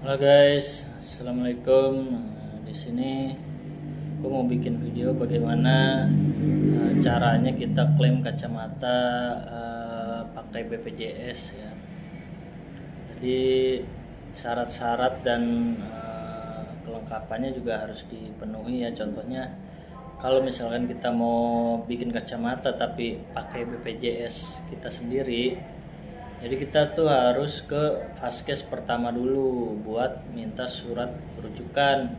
Halo guys, assalamualaikum. Di sini aku mau bikin video bagaimana caranya kita klaim kacamata pakai BPJS ya. Jadi syarat-syarat dan kelengkapannya juga harus dipenuhi ya. Contohnya kalau misalkan kita mau bikin kacamata tapi pakai BPJS kita sendiri, jadi kita tuh harus ke Vaskes pertama dulu buat minta surat rujukan.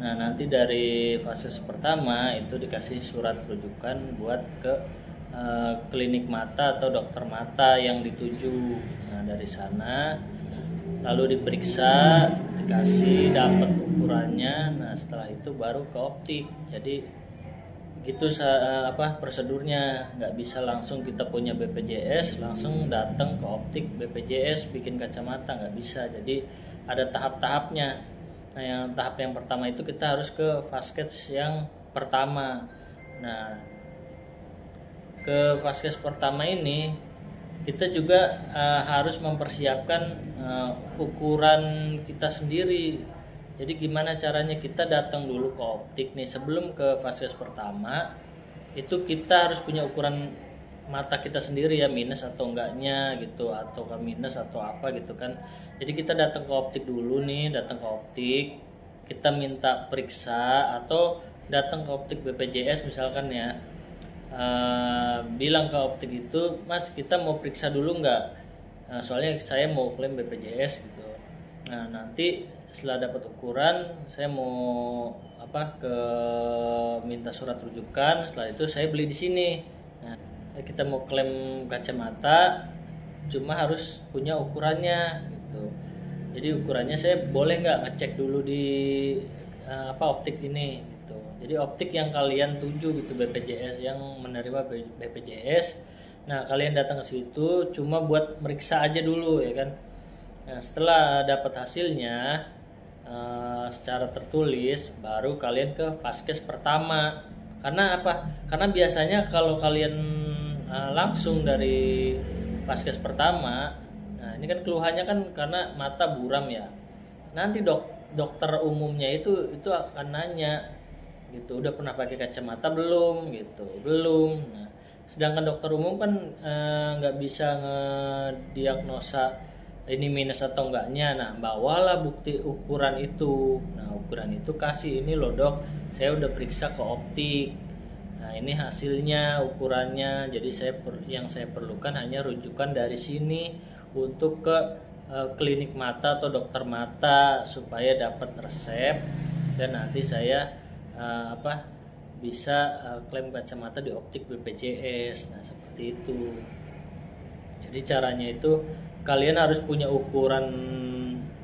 Nah, nanti dari Vaskes pertama itu dikasih surat rujukan buat ke klinik mata atau dokter mata yang dituju. Nah, dari sana lalu diperiksa, dikasih dapat ukurannya. Nah, setelah itu baru ke optik. Jadi gitu prosedurnya. Nggak bisa langsung kita punya BPJS langsung datang ke optik BPJS bikin kacamata, nggak bisa. Jadi ada tahap-tahapnya. Nah, yang tahap yang pertama itu kita harus ke Vaskes yang pertama. Nah, ke Vaskes pertama ini kita juga harus mempersiapkan ukuran kita sendiri. Jadi gimana caranya? Kita datang dulu ke optik nih, sebelum ke Vaskes pertama itu kita harus punya ukuran mata kita sendiri ya, minus atau enggaknya gitu, atau ke minus atau apa gitu kan. Jadi kita datang ke optik dulu nih, datang ke optik, kita minta periksa, atau datang ke optik BPJS misalkan ya, bilang ke optik itu, Mas kita mau periksa dulu nggak? Soalnya saya mau klaim BPJS gitu. Nah, nanti setelah dapat ukuran saya mau ke minta surat rujukan. Setelah itu saya beli di sini. Nah, kita mau klaim kacamata cuma harus punya ukurannya gitu. Jadi ukurannya saya boleh nggak ngecek dulu di optik ini gitu. Jadi optik yang kalian tuju gitu, BPJS yang menerima BPJS. Nah, kalian datang ke situ cuma buat meriksa aja dulu ya kan. Nah, setelah dapat hasilnya secara tertulis, baru kalian ke Vaskes pertama. Karena apa? Karena biasanya kalau kalian langsung dari Vaskes pertama, nah ini kan keluhannya kan karena mata buram ya. Nanti dokter umumnya itu akan nanya gitu, udah pernah pakai kacamata belum gitu, belum. Nah, sedangkan dokter umum kan nggak bisa ngediagnosa ini minus atau enggaknya. Nah, bawalah bukti ukuran itu. Nah, ukuran itu kasih, ini loh dok, saya udah periksa ke optik. Nah, ini hasilnya, ukurannya. Jadi yang saya perlukan hanya rujukan dari sini untuk ke klinik mata atau dokter mata supaya dapat resep, dan nanti saya bisa klaim kacamata di optik BPJS. Nah, seperti itu. Jadi caranya itu kalian harus punya ukuran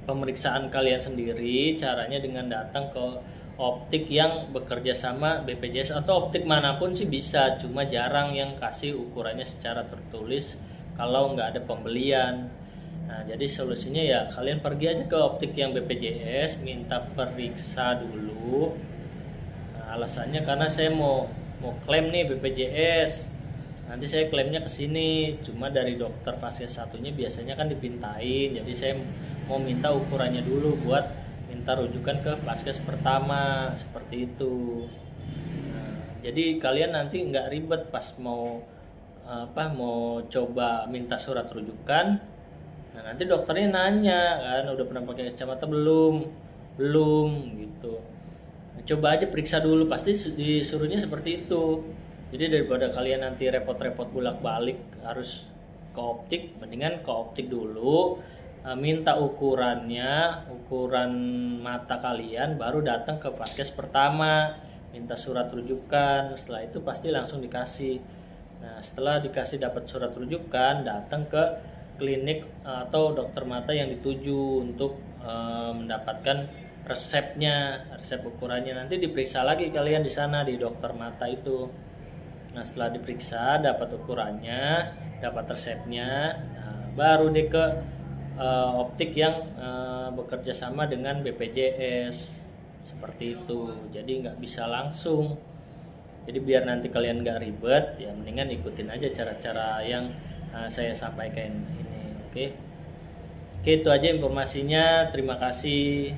pemeriksaan kalian sendiri. Caranya dengan datang ke optik yang bekerja sama BPJS atau optik manapun sih bisa, cuma jarang yang kasih ukurannya secara tertulis kalau nggak ada pembelian. Nah, jadi solusinya ya kalian pergi aja ke optik yang BPJS, minta periksa dulu. Nah, alasannya karena saya mau klaim nih BPJS. Nanti saya klaimnya ke sini, cuma dari dokter Vaskes satunya biasanya kan dipintain. Jadi saya mau minta ukurannya dulu buat minta rujukan ke Vaskes pertama, seperti itu. Nah, jadi kalian nanti nggak ribet pas mau mau coba minta surat rujukan. Nah, nanti dokternya nanya kan, udah pernah pakai kacamata belum? Belum gitu. Nah, coba aja periksa dulu, pasti disuruhnya seperti itu. Jadi daripada kalian nanti repot-repot bolak-balik harus ke optik, mendingan ke optik dulu, minta ukurannya, ukuran mata kalian, baru datang ke Vaskes pertama, minta surat rujukan. Setelah itu pasti langsung dikasih. Nah, setelah dikasih dapat surat rujukan, datang ke klinik atau dokter mata yang dituju untuk mendapatkan resepnya, resep ukurannya. Nanti diperiksa lagi kalian di sana di dokter mata itu. Nah, setelah diperiksa dapat ukurannya, dapat resepnya, nah, baru deh ke optik yang bekerja sama dengan BPJS, seperti itu. Jadi nggak bisa langsung. Jadi biar nanti kalian nggak ribet, ya mendingan ikutin aja cara-cara yang saya sampaikan ini. Oke. Oke, itu aja informasinya. Terima kasih.